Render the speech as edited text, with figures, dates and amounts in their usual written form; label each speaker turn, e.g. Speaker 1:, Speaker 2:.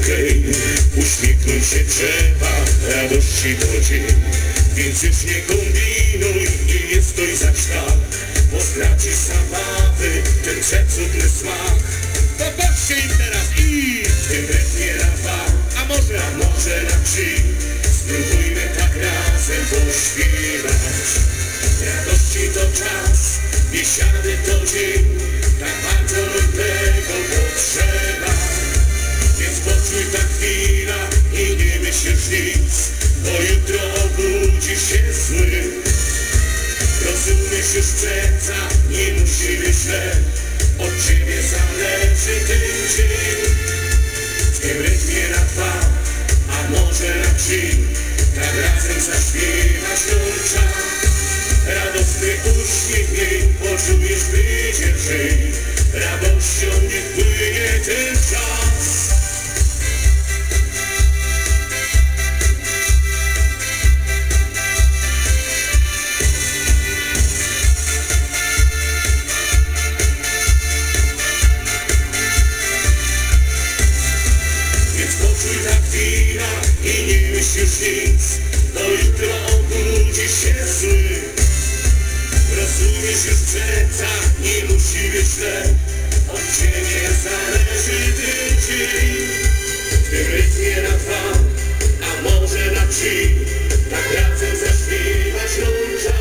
Speaker 1: okej. Uśmiechnąć się trzeba, radości to dzień. Więc już nie kombinuj i nie stoi za sztak, bo stracisz zabawy, ten przecudny smak. Popatrzcie im teraz i w tym rytmie na dwa, a może na trzy. Spróbujmy tak razem pośpiewać. Radości to czas, biesiady to dzień, tak bardzo nam tego potrzeba. Więc poczuj ta chwila i nie myślisz nic, bo jutro obudzisz się zły. Rozumiesz już przeca, nie musi być źle, od ciebie zależy ten dzień. W tym rytmie na dwa, a może na trzy, tak razem zaśpiewać nam czas. Radosny uśmiech jej poczujesz, będzie lżej, radością niech płynie ten czas. Więc poczuj ta chwila i nie myśl już nic, bo jutro obudzisz się zły. Rozumiesz już przeca, nie musi być źle, od ciebie zależy ten dzień. W tym rytmie na dwa, a może na trzy, tak razem zaśpiewać nam czas.